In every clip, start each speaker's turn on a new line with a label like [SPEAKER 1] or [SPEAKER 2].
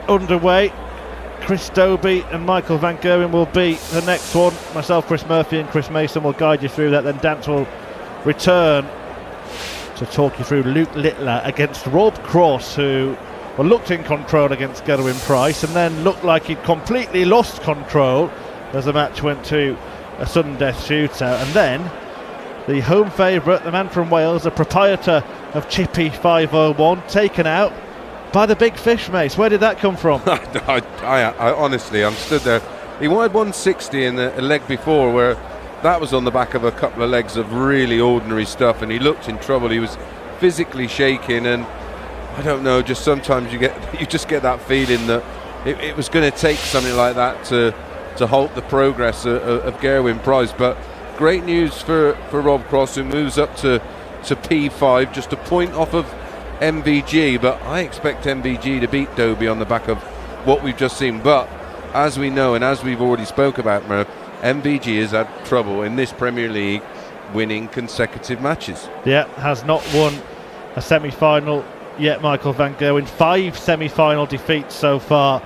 [SPEAKER 1] underway. Chris Dobey and Michael Van Gerwen will be the next one. Myself, Chris Murphy and Chris Mason will guide you through that. Then Danter will return to talk you through Luke Littler against Rob Cross, who looked in control against Gerwyn Price and then looked like he'd completely lost control as the match went to a sudden death shootout. And then the home favourite, the man from Wales, the proprietor of Chippy 501, taken out by the big fish, Mace. Where did that come from?
[SPEAKER 2] I honestly, I'm stood there. He wanted 160 in the leg before, where that was on the back of a couple of legs of really ordinary stuff, and he looked in trouble. He was physically shaking, and I don't know, just sometimes you just get that feeling that it was going to take something like that to halt the progress of Gerwyn Price. But great news for Rob Cross, who moves up to P5, just a point off of MVG. But I expect MVG to beat Dobey on the back of what we've just seen. But as we know, and as we've already spoke about, Murph, MVG has had trouble in this Premier League winning consecutive matches.
[SPEAKER 1] Yeah, has not won a semi-final yet, Michael Van Gerwen. 5 semi-final defeats so far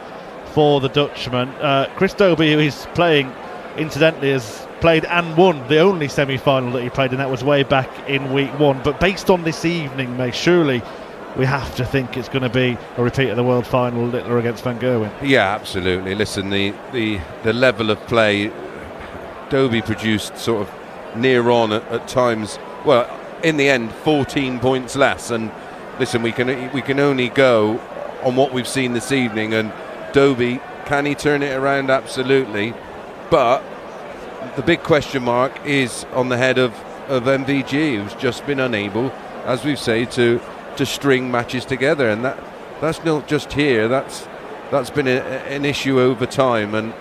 [SPEAKER 1] for the Dutchman. Chris Dobey, who is playing, incidentally, has played and won the only semi-final that he played, and that was way back in week 1. But based on this evening, mate, surely we have to think it's going to be a repeat of the World Final, Littler against Van Gerwen.
[SPEAKER 2] Yeah, absolutely. Listen, the level of play Dobey produced sort of near on at times. Well, in the end, 14 points less. And listen, we can only go on what we've seen this evening. And Dobey, can he turn it around? Absolutely. But the big question mark is on the head of MVG, who's just been unable, as we've said, to string matches together. And that's not just here. That's been an issue over time. And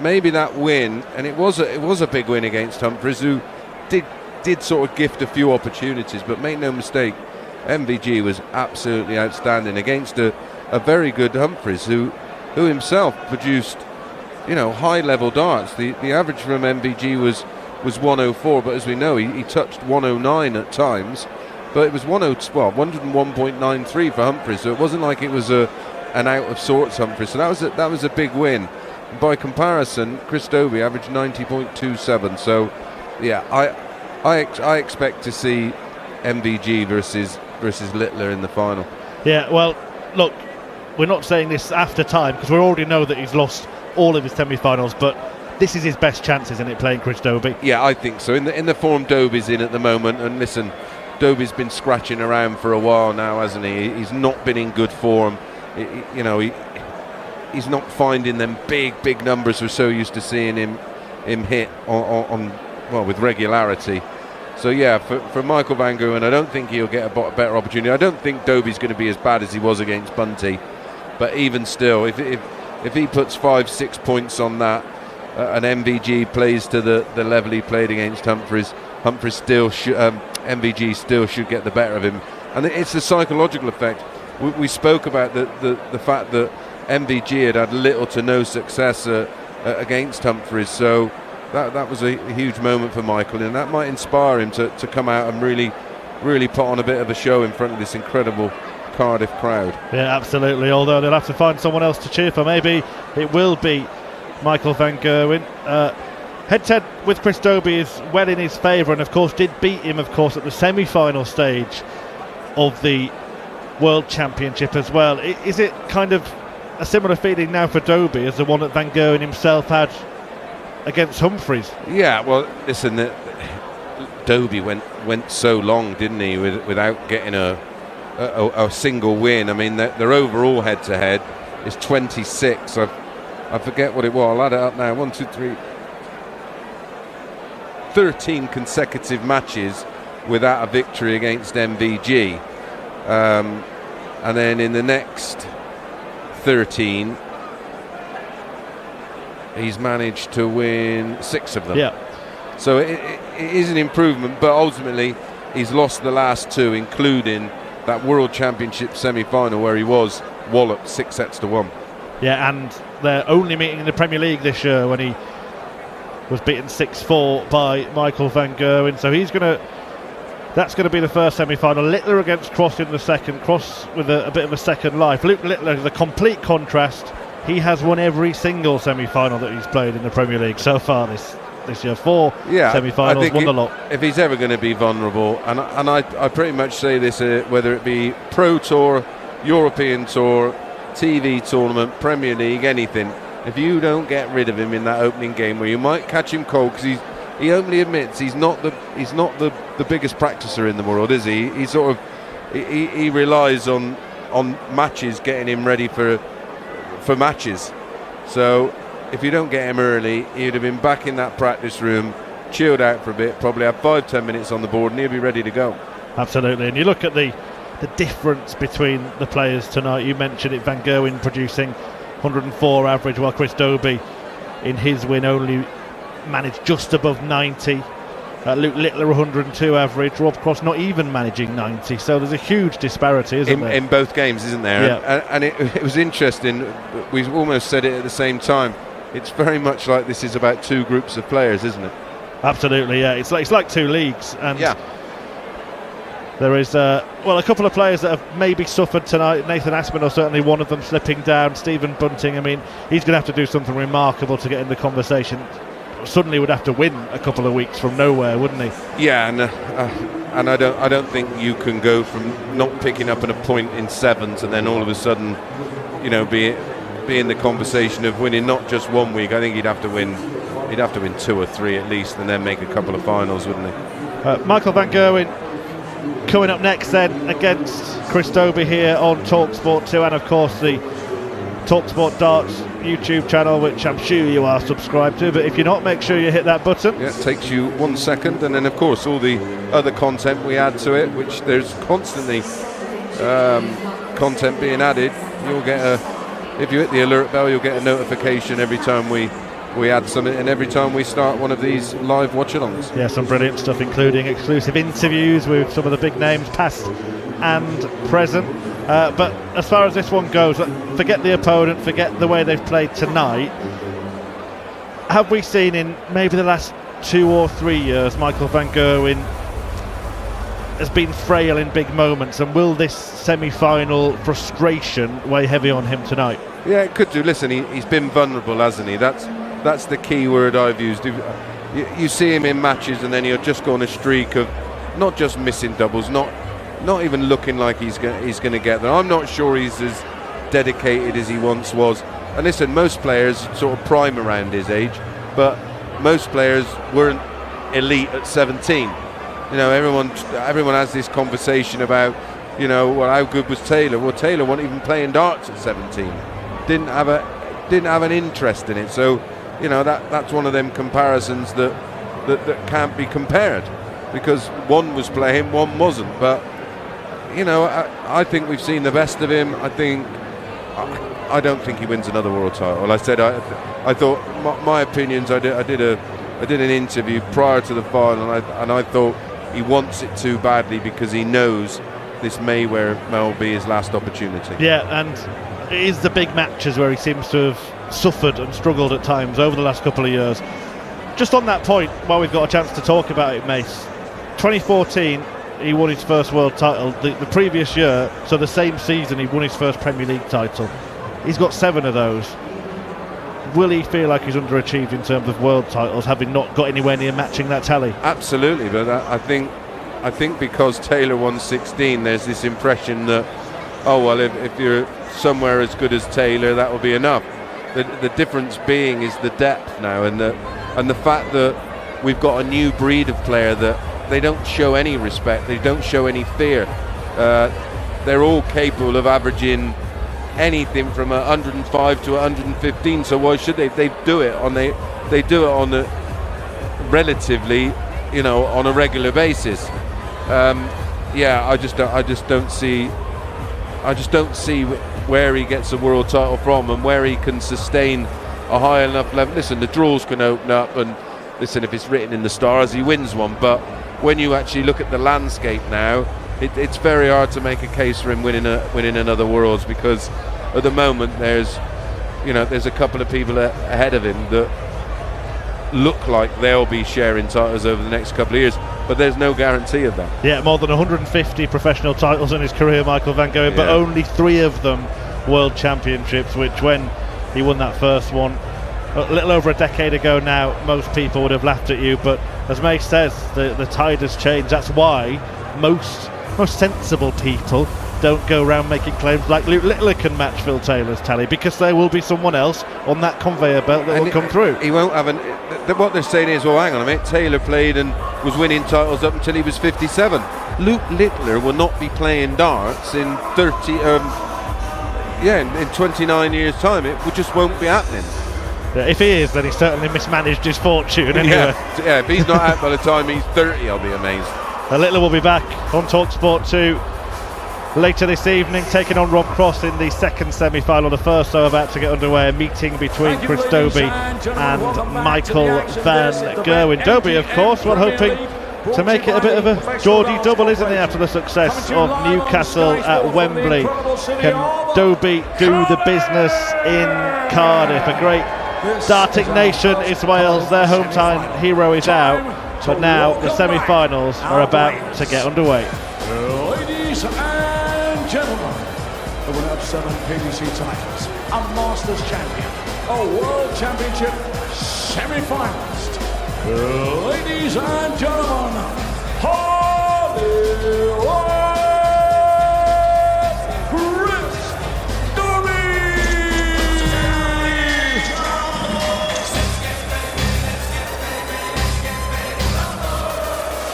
[SPEAKER 2] maybe that win, and it was a big win against Humphries, who did sort of gift a few opportunities, but make no mistake, MVG was absolutely outstanding against a very good Humphries, who himself produced, high level darts. The average from MVG was 104, but as we know, he touched 109 at times, but it was 101.93 for Humphries, so it wasn't like it was an out of sorts Humphries. So that was a big win. By comparison, Chris Dobey averaged 90.27. So, yeah, I expect to see MVG versus Littler in the final.
[SPEAKER 1] Yeah, well, look, we're not saying this after time because we already know that he's lost all of his semi-finals, but this is his best chance, isn't it, playing Chris Dobey? Yeah,
[SPEAKER 2] I think so. In the form Dobey's in at the moment, and listen, Dobey's been scratching around for a while now, hasn't he? He's not been in good form. He's not finding them big numbers we're so used to seeing him hit on with regularity. So yeah, for Michael Van Gerwen, I don't think he'll get a better opportunity. I don't think Dobey's going to be as bad as he was against Bunty, but even still, if he puts 5-6 points on that, and MVG plays to the level he played against Humphries still MVG still should get the better of him. And it's the psychological effect. We spoke about the fact that MVG had little to no success against Humphries, so that was a huge moment for Michael, and that might inspire him to come out and really put on a bit of a show in front of this incredible Cardiff crowd.
[SPEAKER 1] Yeah, absolutely, although they'll have to find someone else to cheer for. Maybe it will be Michael Van Gerwen. Head-to-head with Chris Dobey is well in his favour, and of course did beat him at the semi-final stage of the World Championship as well. Is it kind of a similar feeling now for Dobey as the one that Van Gerwen himself had against Humphries? Yeah, well, listen,
[SPEAKER 2] Dobey went so long, didn't he, without getting a single win. I mean, their overall head-to-head is 26. I forget what it was. I'll add it up now. 1, 2, 3. 13 consecutive matches without a victory against MVG. And then in the next 13, he's managed to win 6 of them.
[SPEAKER 1] Yeah.
[SPEAKER 2] So it is an improvement, but ultimately he's lost the last 2, including that World Championship semi-final where he was walloped 6-1.
[SPEAKER 1] Yeah, and they're only meeting in the Premier League this year when he was beaten 6-4 by Michael Van Gerwen. So he's going to That's going to be the first semi-final. Littler against Cross in the second. Cross with a bit of a second life. Luke Littler is a complete contrast. He has won every single semi-final that he's played in the Premier League so far this year. 4 semi-finals, won the lot.
[SPEAKER 2] If he's ever going to be vulnerable, and I pretty much say this, whether it be Pro Tour, European Tour, TV tournament, Premier League, anything, if you don't get rid of him in that opening game where you might catch him cold, because he only admits he's not the biggest practicer in the world, is he? He sort of he relies on matches getting him ready for matches. So if you don't get him early, he'd have been back in that practice room, chilled out for a bit, probably have 5-10 minutes on the board, and he'll be ready to go.
[SPEAKER 1] Absolutely. And you look at the difference between the players tonight. You mentioned it, Van Gerwen producing 104 average, while Chris Dobey in his win only managed just above 90. Luke Littler 102 average, Rob Cross not even managing 90, so there's a huge disparity, isn't there?
[SPEAKER 2] In both games, isn't there?
[SPEAKER 1] Yeah.
[SPEAKER 2] And it was interesting, we almost said it at the same time, it's very much like this is about two groups of players, isn't it?
[SPEAKER 1] Absolutely, yeah. It's like two leagues, and
[SPEAKER 2] yeah.
[SPEAKER 1] There is a couple of players that have maybe suffered tonight. Nathan Aspinall certainly one of them, slipping down. Stephen Bunting, I mean, he's going to have to do something remarkable to get in the conversation. Suddenly would have to win a couple of weeks from nowhere, wouldn't he?
[SPEAKER 2] Yeah, and I don't think you can go from not picking up a point in sevens and then all of a sudden, be in the conversation of winning not just 1 week. I think he'd have to win 2 or 3 at least, and then make a couple of finals, wouldn't he?
[SPEAKER 1] Michael Van Gerwen coming up next then against Chris Dobey here on talkSPORT 2, and of course the talkSPORT Darts YouTube channel, which I'm sure you are subscribed to, but if you're not, make sure you hit that button.
[SPEAKER 2] Yeah, it takes you 1 second, and then of course all the other content we add to it, which there's constantly content being added. You'll get if you hit the alert bell, you'll get a notification every time we add something, and every time we start one of these live watch-alongs.
[SPEAKER 1] Yeah, some brilliant stuff, including exclusive interviews with some of the big names, past and present. But as far as this one goes, forget the opponent, forget the way they've played tonight. Have we seen in maybe the last 2 or 3 years, Michael Van Gerwen has been frail in big moments, and will this semi-final frustration weigh heavy on him tonight?
[SPEAKER 2] Yeah, it could do. Listen, he's been vulnerable, hasn't he? That's the key word I've used. You see him in matches and then he'll just go on a streak of not just missing doubles, not even looking like he's going to get there. I'm not sure he's as dedicated as he once was. And listen, most players sort of prime around his age, but most players weren't elite at 17. Everyone has this conversation about, well, how good was Taylor? Well, Taylor wasn't even playing darts at 17. Didn't have an interest in it. So, that's one of them comparisons that can't be compared, because one was playing, one wasn't. But I think we've seen the best of him. I don't think he wins another world title. I said I thought my opinions. I did an interview prior to the final, and I thought he wants it too badly because he knows this may well be his last opportunity. Yeah,
[SPEAKER 1] and it is the big matches where he seems to have suffered and struggled at times over the last couple of years. Just on that point, while we've got a chance to talk about it, Mace, 2014 he won his first world title. The previous year, so the same season, he won his first Premier League title. He's got 7 of those. Will he feel like he's underachieved in terms of world titles, having not got anywhere near matching that tally?
[SPEAKER 2] Absolutely, but I think because Taylor won 16, there's this impression that, oh well, if you're somewhere as good as Taylor, that will be enough. The difference being is the depth now, and the fact that we've got a new breed of player that they don't show any respect, they don't show any fear. They're all capable of averaging anything from 105 to 115. So why should they? They do it on a relatively, on a regular basis. I just don't see where he gets a world title from and where he can sustain a high enough level. Listen, the draws can open up, and listen, if it's written in the stars, he wins one. But when you actually look at the landscape now, it's very hard to make a case for him winning another Worlds, because at the moment there's a couple of people ahead of him that look like they'll be sharing titles over the next couple of years. but there's no guarantee of that.
[SPEAKER 1] Yeah, more than 150 professional titles in his career, Michael van Gerwen, but only 3 of them World Championships, which when he won that first one a little over a decade ago now, most people would have laughed at you, but as May says, the tide has changed. That's why most sensible people don't go around making claims like Luke Littler can match Phil Taylor's tally, because there will be someone else on that conveyor belt that will come through.
[SPEAKER 2] He won't have what they're saying is, well, hang on a minute, Taylor played and was winning titles up until he was 57. Luke Littler will not be playing darts in in 29 years time. It just won't be happening.
[SPEAKER 1] Yeah, if he is, then he's certainly mismanaged his fortune anyway.
[SPEAKER 2] Yeah, if he's not out by the time he's 30, I'll be amazed.
[SPEAKER 1] Littler will be back on talkSPORT 2 later this evening, taking on Rob Cross in the second semi-final. The first, though, about to get underway, a meeting between Chris Dobey and Michael van Gerwen. Dobey, of course, we're hoping to make it a bit of a Geordie double, isn't he, after the success of Newcastle at Wembley? Can Dobey do the business in Cardiff? A great darting nation is Wales. Their hometown hero is out, but now the semi-finals are about to get underway.
[SPEAKER 3] Ladies and gentlemen, the winner of 7 PDC titles, a Masters champion, a World Championship semi-finalist, ladies and gentlemen, Hollywood Chris Dobey!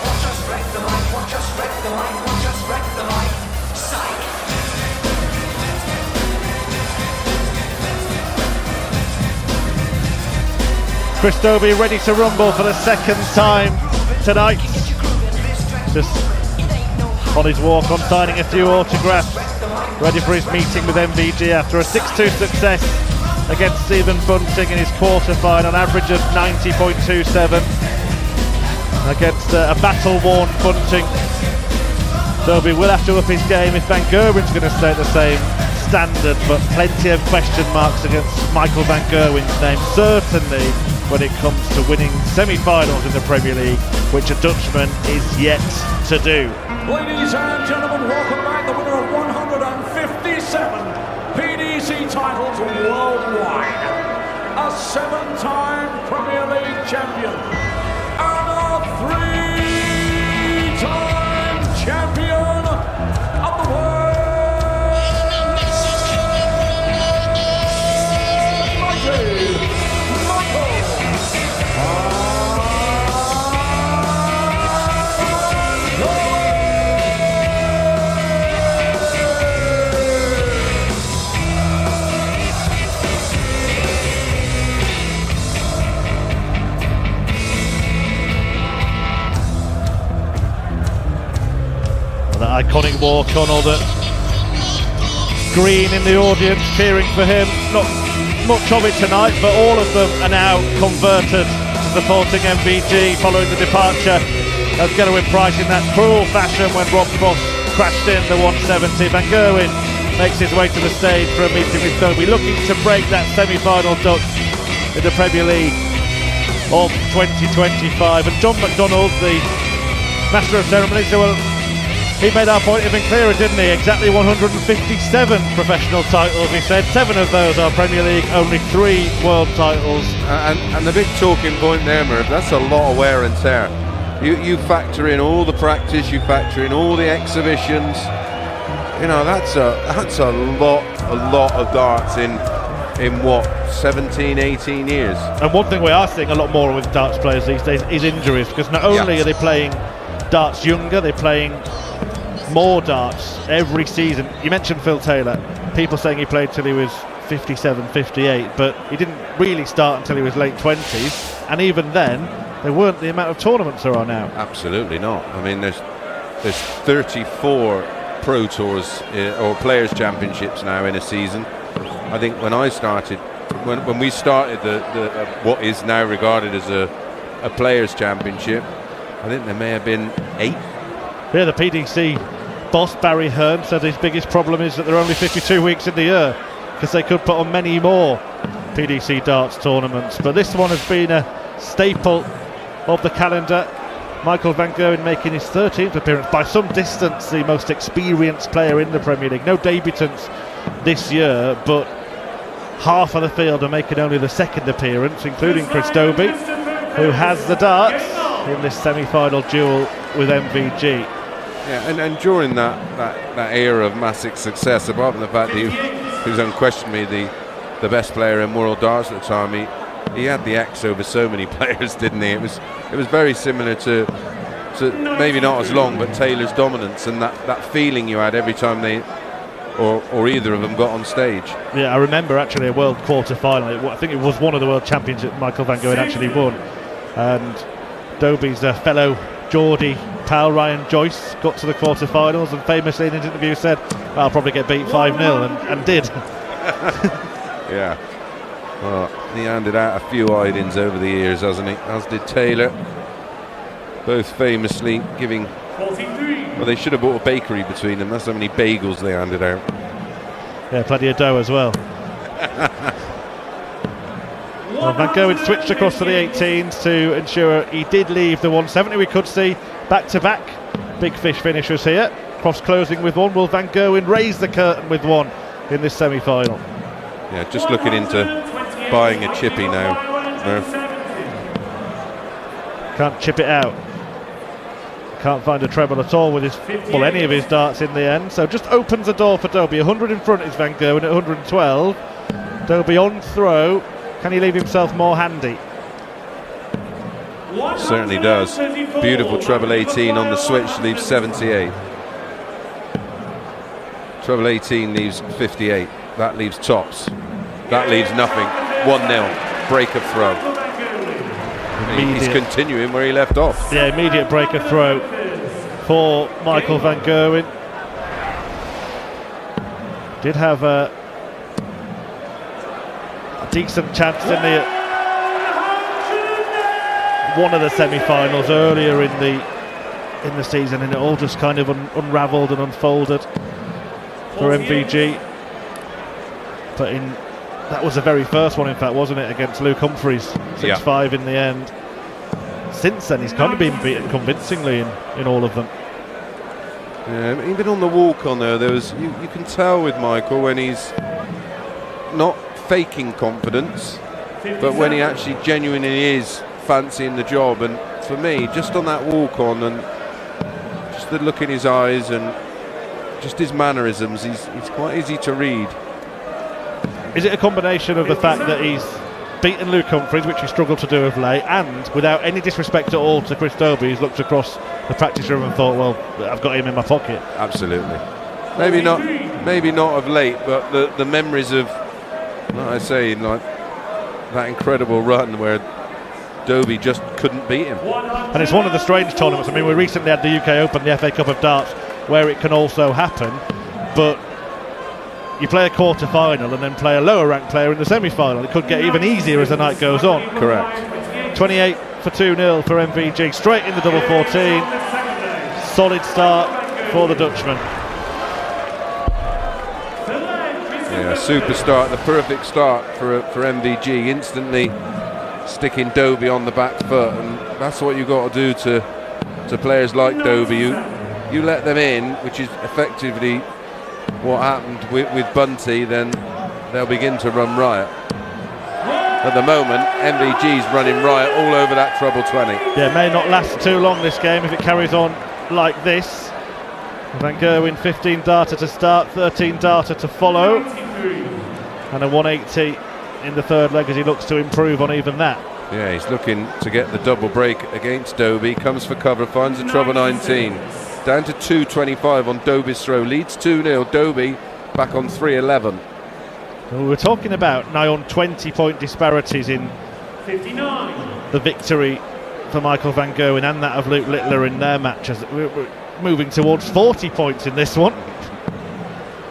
[SPEAKER 4] Watch us wreck the mic, watch us wreck the mic, watch us wreck the mic. Psych!
[SPEAKER 1] Chris Dobey ready to rumble for the second time tonight. Just on his walk on, signing a few autographs, ready for his meeting with MVG after a 6-2 success against Stephen Bunting in his quarter-final, average of 90.27 against a battle-worn Bunting. Dobey will have to up his game if Van Gerwen's going to stay at the same standard, but plenty of question marks against Michael van Gerwen's name, certainly when it comes to winning semi-finals in the Premier League, which a Dutchman is yet to do.
[SPEAKER 3] Ladies and gentlemen, welcome back, the winner of 157 PDC titles worldwide, a 7-time Premier League champion, and a 3-time champion of the world.
[SPEAKER 1] That iconic walk on, all the green in the audience cheering for him. Not much of it tonight, but all of them are now converted to supporting MVG following the departure of Gerwyn Price in that cruel fashion when Rob Cross crashed in the 170. Van Gerwen makes his way to the stage for a meeting with Dobey, looking to break that semi-final duck in the Premier League of 2025. And John McDonald, the Master of Ceremonies, said, well, he made our point even clearer, didn't he? Exactly 157 professional titles, he said. 7 of those are Premier League, only 3 world titles.
[SPEAKER 2] And the big talking point there, Merv, that's a lot of wear and tear. You factor in all the practice, you factor in all the exhibitions. You know, that's a lot of darts in what, 17, 18 years.
[SPEAKER 1] And one thing we are seeing a lot more with darts players these days is injuries, because not only are they playing darts younger, they're playing more darts every season. You mentioned Phil Taylor, people saying he played till he was 57, 58, but he didn't really start until he was late 20s, and even then there weren't the amount of tournaments there are now.
[SPEAKER 2] Absolutely not. I mean, there's 34 Pro Tours or Players Championships now in a season. I think when I started, when we started the what is now regarded as a Players Championship, I think there may have been 8.
[SPEAKER 1] Yeah, the PDC boss Barry Hearn said his biggest problem is that there are only 52 weeks in the year, because they could put on many more PDC darts tournaments. But this one has been a staple of the calendar Michael van Gerwen making his 13th appearance, by some distance the most experienced player in the Premier League. No debutants this year, but half of the field are making only the second appearance, including Chris Dobey, who has the darts in this semi-final duel with MVG.
[SPEAKER 2] Yeah, and during that era of massive success, apart from the fact that he was unquestionably the best player in world darts at the time, he had the X over so many players, didn't he? It was very similar to maybe not as long, but Taylor's dominance, and that feeling you had every time they or either of them got on stage.
[SPEAKER 1] Yeah, I remember actually a world quarter-final. I think it was one of the world champions that Michael van Gerwen actually won, and Dobey's fellow Geordie pal Ryan Joyce got to the quarter-finals and famously in his interview said, I'll probably get beat 5-0, and did.
[SPEAKER 2] Yeah. Well, he handed out a few Idins over the years, hasn't he? As did Taylor. Both famously giving... Well, they should have bought a bakery between them. That's how many bagels they handed out.
[SPEAKER 1] Yeah, plenty of dough as well. Well, van Gerwen switched across to the 18s to ensure he did leave the 170. We could see back-to-back big fish finishers here. Cross closing with one. Will van Gerwen raise the curtain with one in this semi-final?
[SPEAKER 2] Yeah, just looking into buying a chippy now. Murph.
[SPEAKER 1] Can't chip it out. Can't find a treble at all with any of his darts in the end. So just opens the door for Dobey. 100 in front is van Gerwen at 112. Dobey on throw. Can he leave himself more handy?
[SPEAKER 2] Certainly does. Beautiful treble 18 on the switch, leaves 78. Treble 18 leaves 58. That leaves tops. That leaves nothing. 1-0. Break of throw. He's continuing where he left off.
[SPEAKER 1] Yeah, immediate break of throw for Michael van Gerwen. Did have a decent chance in one of the semi-finals earlier in the season, and it all just kind of unravelled and unfolded for MVG. But that was the very first one, in fact, wasn't it, against Luke Humphries, 6-5 in the end. Since then, he's kind of been beaten convincingly in all of them.
[SPEAKER 2] Yeah, even on the walk-on there was you can tell with Michael when he's not faking confidence, but when he actually genuinely is fancying the job. And for me, just on that walk-on and just the look in his eyes and just his mannerisms, he's quite easy to read.
[SPEAKER 1] Is it a combination of the fact that he's beaten Luke Humphries, which he struggled to do of late, and without any disrespect at all to Chris Dobey, he's looked across the practice room and thought, well, I've got him in my pocket?
[SPEAKER 2] Absolutely. Maybe not of late, but the memories of, like I say, like that incredible run where Dobey just couldn't beat him.
[SPEAKER 1] And it's one of the strange tournaments. I mean, we recently had the UK Open, the FA Cup of Darts, where it can also happen, but you play a quarter-final and then play a lower-ranked player in the semi-final. It could get even easier as the night goes on.
[SPEAKER 2] Correct.
[SPEAKER 1] 28 for 2-0 for MVG, straight in the double 14. Solid start for the Dutchman.
[SPEAKER 2] Yeah, super start, the perfect start for MVG. Instantly sticking Dobey on the back foot, and that's what you got to do to players like Dobey. You let them in, which is effectively what happened with Bunty, then they'll begin to run riot. At the moment, MVG's running riot all over that treble 20.
[SPEAKER 1] Yeah, it may not last too long, this game, if it carries on like this. Van Gerwen 15 darter to start, 13 darter to follow, and a 180 in the third leg as he looks to improve on even that.
[SPEAKER 2] Yeah, he's looking to get the double break against Dobey, comes for cover, finds the treble 19. Down to 2.25 on Dobey's throw, leads 2-0. Dobey back on 3.11.
[SPEAKER 1] Well, we're talking about now on 20-point disparities in 59. The victory for Michael van Gerwen and that of Luke Littler in their matches. We're moving towards 40 points in this one.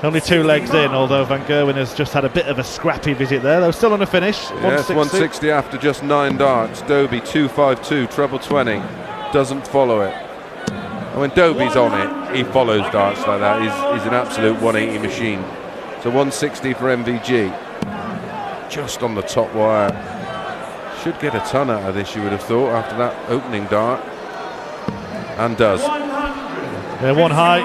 [SPEAKER 1] Only 2 legs in, although van Gerwen has just had a bit of a scrappy visit there. Though still on a finish.
[SPEAKER 2] Yes, 160 after just 9 darts. Dobey 2.52, treble 20, doesn't follow it. And when Dobey's on it, he follows darts like that. He's an absolute 180 machine. So 160 for MVG. Just on the top wire. Should get a ton out of this, you would have thought, after that opening dart. And does.
[SPEAKER 1] Yeah, one high,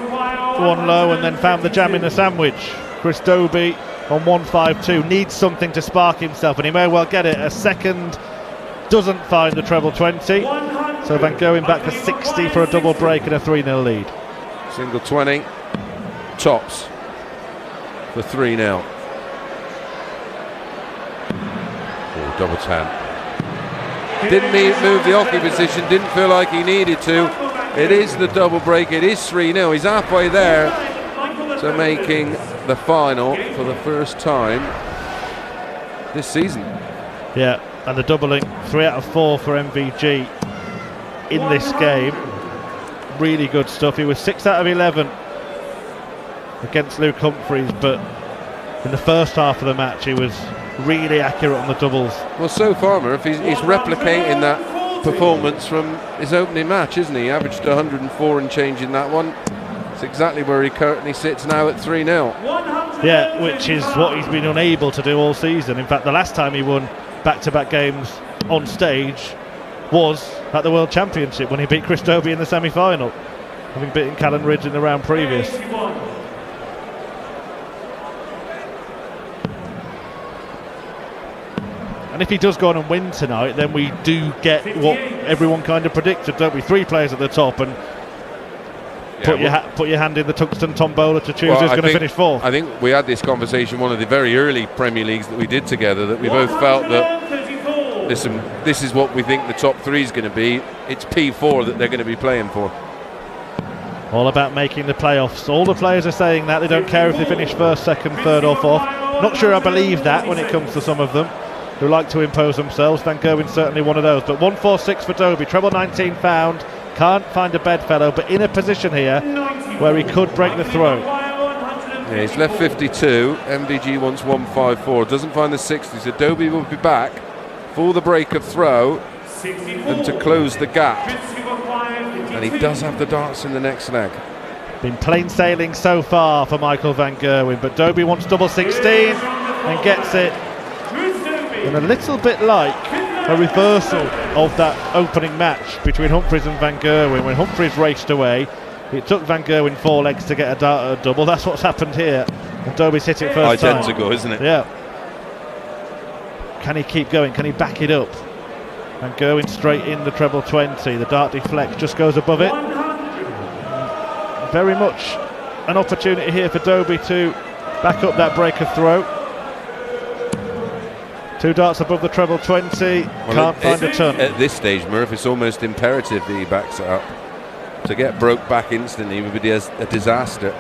[SPEAKER 1] one low, and then found the jam in the sandwich. Chris Dobey on 152 needs something to spark himself, and he may well get it. A second doesn't find the treble 20, so Van Gerwen back to 60 for a double break and a 3-0 lead.
[SPEAKER 2] Single 20, tops for 3-0. Oh, double 10. Didn't move the hockey position, didn't feel like he needed to. It is the double break, it is 3-0. He's halfway there to making the final for the first time this season.
[SPEAKER 1] Yeah, and the doubling, 3 out of 4 for MVG in this game. Really good stuff. He was 6 out of 11 against Luke Humphries, but in the first half of the match he was really accurate on the doubles.
[SPEAKER 2] Well, so far, Murph, he's replicating that performance from his opening match, isn't he? He averaged 104 and change in that one. It's exactly where he currently sits now at 3-0.
[SPEAKER 1] Yeah, which is what he's been unable to do all season. In fact, the last time he won back-to-back games on stage was at the World Championship when he beat Chris Dobey in the semi-final, having beaten Callan Ridge in the round previous. And if he does go on and win tonight, then we do get what everyone kind of predicted, don't we? 3 players at the top, and put your hand in the tungsten tombola to choose who's going to finish 4th.
[SPEAKER 2] I think we had this conversation one of the very early Premier Leagues that we did together, that we both felt that, listen, this is what we think the top 3 is going to be. It's P4 that they're going to be playing for.
[SPEAKER 1] All about making the playoffs. All the players are saying that. They don't care if they finish 1st, 2nd, 3rd or 4th. Not sure I believe that when it comes to some of them who like to impose themselves. Van Gerwen's certainly one of those. But 146 for Dobey, treble 19 found. Can't find a bedfellow, but in a position here where he could break the throw.
[SPEAKER 2] Yeah, he's left 52. MVG wants 154. Doesn't find the 60, so Dobey will be back for the break of throw and to close the gap. And he does have the darts in the next leg.
[SPEAKER 1] Been plain sailing so far for Michael Van Gerwen, but Dobey wants double 16 and gets it. And a little bit like a reversal of that opening match between Humphries and Van Gerwen. When Humphries raced away, it took Van Gerwen 4 legs to get a double. That's what's happened here. And Dobey's hit it first time.
[SPEAKER 2] Identical, isn't it?
[SPEAKER 1] Yeah. Can he keep going? Can he back it up? Van Gerwen straight in the treble 20. The dart deflects, just goes above it. Very much an opportunity here for Dobey to back up that break of throw. 2 darts above the treble 20, can't find a ton.
[SPEAKER 2] At this stage, Murph, it's almost imperative that he backs it up. To get broke back instantly would be a disaster.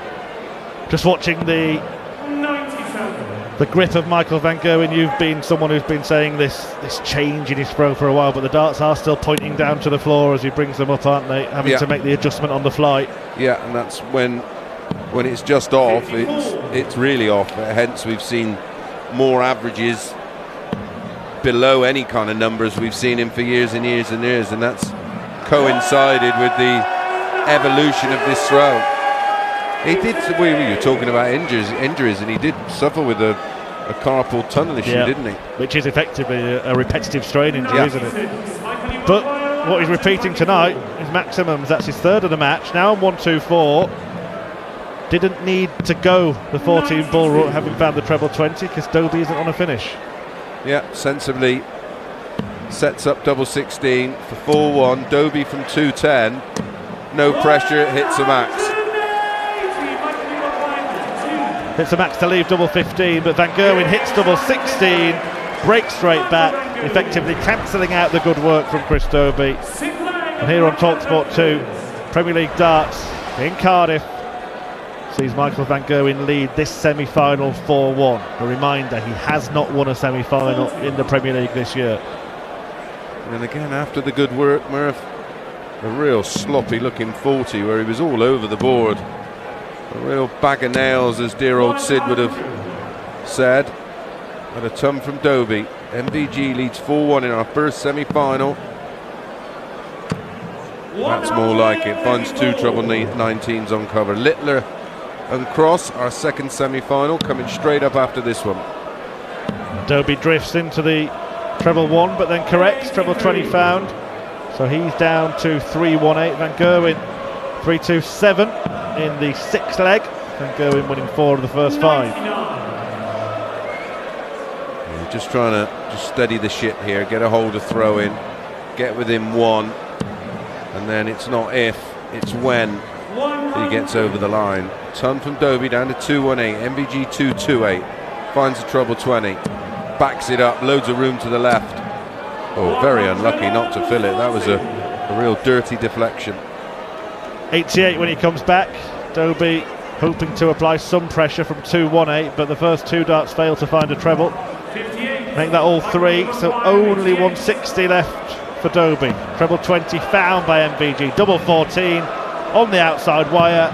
[SPEAKER 1] Just watching the grip of Michael Van Gerwen. You've been someone who's been saying this change in his throw for a while, but the darts are still pointing down to the floor as he brings them up, aren't they? Having to make the adjustment on the fly. Yeah,
[SPEAKER 2] and that's when it's just off, it's really off. Hence, we've seen more averages below any kind of numbers we've seen him for years and years and years, and that's coincided with the evolution of this throw. He did. We were talking about injuries, and he did suffer with a carpal tunnel issue, didn't he?
[SPEAKER 1] Which is effectively a repetitive strain injury, isn't it? But what he's repeating tonight is maximums. That's his 3rd of the match. Now on 124. Didn't need to go the 14 ball route, having found the treble 20, because Dobey isn't on a finish.
[SPEAKER 2] Yeah, sensibly sets up double 16 for 4-1. Dobey from 210. No pressure, hits a max.
[SPEAKER 1] Hits a max to leave double 15, but Van Gerwen hits double 16, breaks straight back, effectively cancelling out the good work from Chris Dobey. And here on talkSPORT 2, Premier League Darts in Cardiff sees Michael Van Gerwen lead this semi-final 4-1. A reminder, he has not won a semi-final in the Premier League this year.
[SPEAKER 2] And again, after the good work, Murph, a real sloppy looking 40 where he was all over the board. A real bag of nails, as dear old Sid would have said. And a ton from Dobey. MVG leads 4-1 in our first semi-final. That's more like it. Finds 2 treble 19s on cover. Littler and Cross, our second semi-final, coming straight up after this one.
[SPEAKER 1] Dobey drifts into the treble 1, but then corrects. Treble 20 found. So he's down to 3-1-8. Van Gerwen 3-2-7 in the 6th leg. Van Gerwen winning 4 of the first 5.
[SPEAKER 2] Yeah, just trying to just steady the ship here, get a hold of throw in, get within 1, and then it's not if, it's when he gets over the line. Ton from Dobey down to 2-1-8. MVG 2-2-8. Finds the treble 20. Backs it up, loads of room to the left. Oh, very unlucky not to fill it. That was a real dirty deflection.
[SPEAKER 1] 88 when he comes back. Dobey hoping to apply some pressure from 2-1-8, but the first 2 darts fail to find a treble. Make that all 3, so only 160 left for Dobey. Treble 20 found by MVG. Double 14 on the outside wire,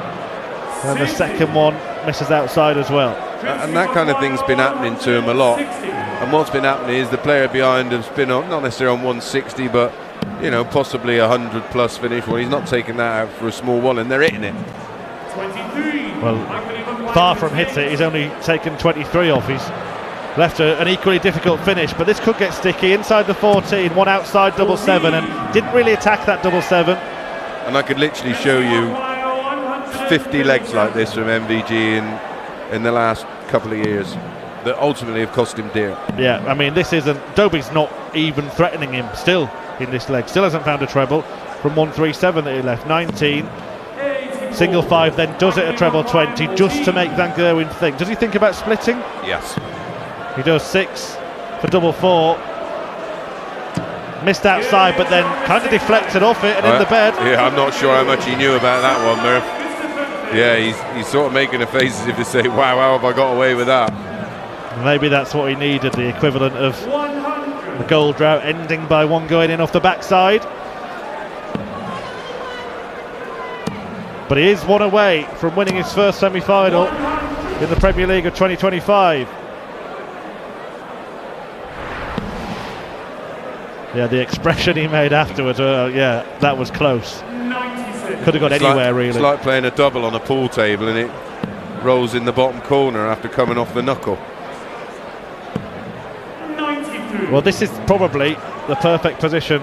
[SPEAKER 1] and the second one misses outside as well.
[SPEAKER 2] And that kind of thing's been happening to him a lot. And what's been happening is the player behind has been on, not necessarily on 160, but you know, possibly 100 plus finish. Well, he's not taking that out for a small one, and they're hitting it.
[SPEAKER 1] Well, far from hit it, he's only taken 23 off. He's left an equally difficult finish, but this could get sticky. Inside the 14, one outside double 7, and didn't really attack that double 7.
[SPEAKER 2] And I could literally show you 50 legs like this from MVG in the last couple of years that ultimately have cost him dear.
[SPEAKER 1] Yeah, I mean, this isn't, Dobey's not even threatening him still in this leg. Still hasn't found a treble from 137 that he left. 19, single 5, then does it a treble 20 just to make Van Gerwen think. Does he think about splitting?
[SPEAKER 2] Yes.
[SPEAKER 1] He does 6 for double 4. Missed outside, but then kind of deflected off it and in the bed.
[SPEAKER 2] Yeah, I'm not sure how much he knew about that one, Murph. Yeah, he's sort of making a face as if to say, wow, how have I got away with that?
[SPEAKER 1] Maybe that's what he needed, the equivalent of the goal drought ending by one going in off the backside. But he is one away from winning his first semi-final in the Premier League of 2025. Yeah, the expression he made afterwards, yeah, that was close. Could have gone anywhere, really.
[SPEAKER 2] It's like playing a double on a pool table and it rolls in the bottom corner after coming off the knuckle.
[SPEAKER 1] Well, this is probably the perfect position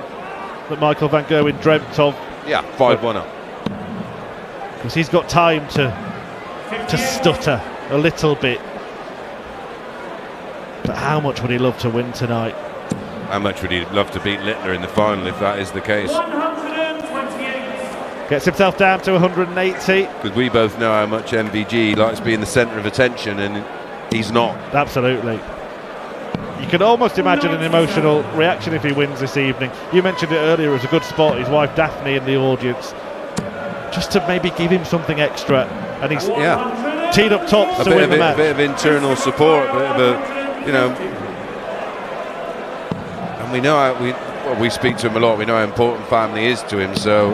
[SPEAKER 1] that Michael Van Gerwen dreamt of.
[SPEAKER 2] Yeah, 5-1 up.
[SPEAKER 1] Because he's got time to stutter a little bit. But how much would he love to win tonight?
[SPEAKER 2] How much would he love to beat Littler in the final if that is the case?
[SPEAKER 1] Gets himself down to 180.
[SPEAKER 2] Because we both know how much MVG likes being the centre of attention, and he's not.
[SPEAKER 1] Absolutely. You can almost imagine an emotional reaction if he wins this evening. You mentioned it earlier, it was a good spot, his wife Daphne in the audience, just to maybe give him something extra. And he's teed up tops to win the match.
[SPEAKER 2] A bit of internal support, a bit of a, you know. And we know how we speak to him a lot. We know how important family is to him. So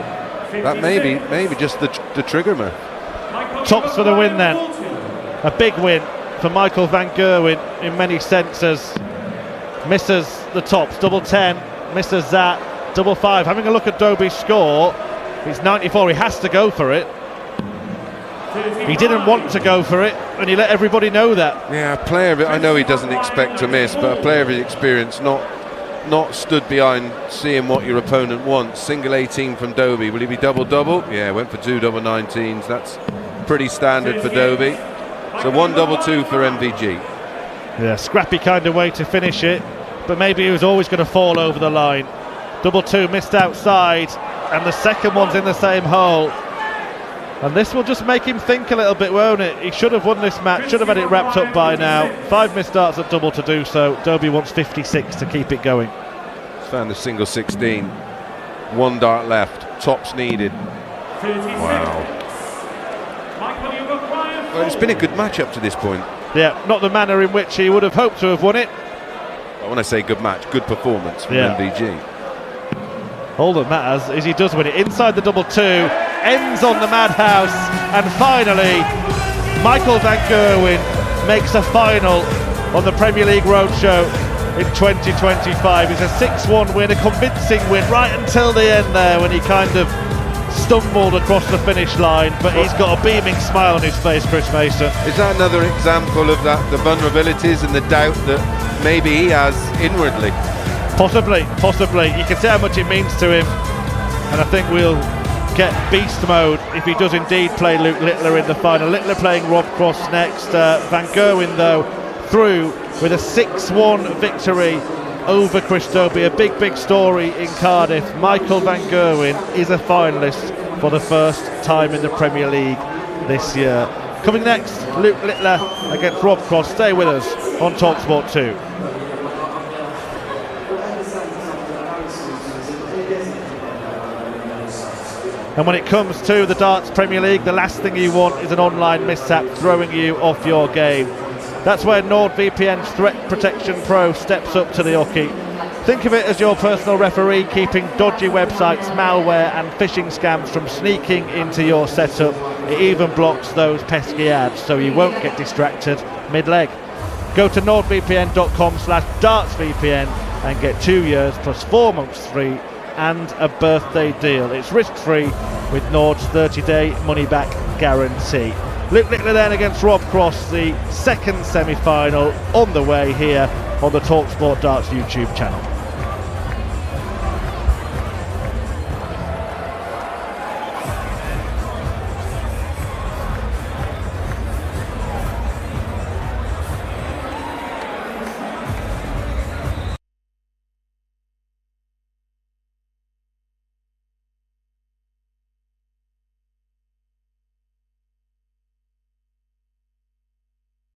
[SPEAKER 2] that maybe just the trigger man.
[SPEAKER 1] Tops for the win then. A big win for Michael Van Gerwen in many senses. Misses the tops, double 10, misses that, double 5. Having a look at Dobey's score, it's 94. He has to go for it. He didn't want to go for it, and he let everybody know that.
[SPEAKER 2] Yeah, a player of it, I know he doesn't expect to miss, but a player of his experience, not stood behind seeing what your opponent wants. Single 18 from Dobey. Will he be double-double? Yeah, went for 2 double 19s. That's pretty standard for Dobey. So 1 double 2 for MVG.
[SPEAKER 1] Yeah, scrappy kind of way to finish it, but maybe he was always going to fall over the line. Double 2 missed outside, and the second one's in the same hole. And this will just make him think a little bit, won't it? He should have won this match, should have had it wrapped up by now. 5 missed darts at double to do so. Dobey wants 56 to keep it going.
[SPEAKER 2] Found the single 16. 1 dart left. Tops needed. Wow. Well, it's been a good match up to this point.
[SPEAKER 1] Yeah, not the manner in which he would have hoped to have won it.
[SPEAKER 2] When I say good match, good performance from MVG.
[SPEAKER 1] All that matters is he does win it. Inside the double 2, ends on the madhouse, and finally Michael Van Gerwen makes a final on the Premier League Roadshow in 2025. It's a 6-1 win, a convincing win right until the end there when he kind of stumbled across the finish line, but he's got a beaming smile on his face, Chris Mason.
[SPEAKER 2] Is that another example of that, the vulnerabilities and the doubt that maybe he has inwardly?
[SPEAKER 1] Possibly. You can see how much it means to him And I think we'll get beast mode if he does indeed play Luke Littler in the final. Littler playing Rob Cross next. Van Gerwen, though, through with a 6-1 victory over Chris Dobey. A big story in Cardiff. Michael Van Gerwen is a finalist for the first time in the Premier League this year. Coming next, Luke Littler against Rob Cross. Stay with us on talkSPORT 2. And when it comes to the Darts Premier League, the last thing you want is an online mishap throwing you off your game. That's where NordVPN's Threat Protection Pro steps up to the hockey. Think of it as your personal referee, keeping dodgy websites, malware and phishing scams from sneaking into your setup. It even blocks those pesky ads so you won't get distracted mid-leg. Go to nordvpn.com/dartsvpn and get 2 years plus 4 months free and a birthday deal. It's risk-free with Nord's 30-day money-back guarantee. Luke Littler then against Rob Cross, the second semi-final on the way here on the talkSPORT Darts YouTube channel.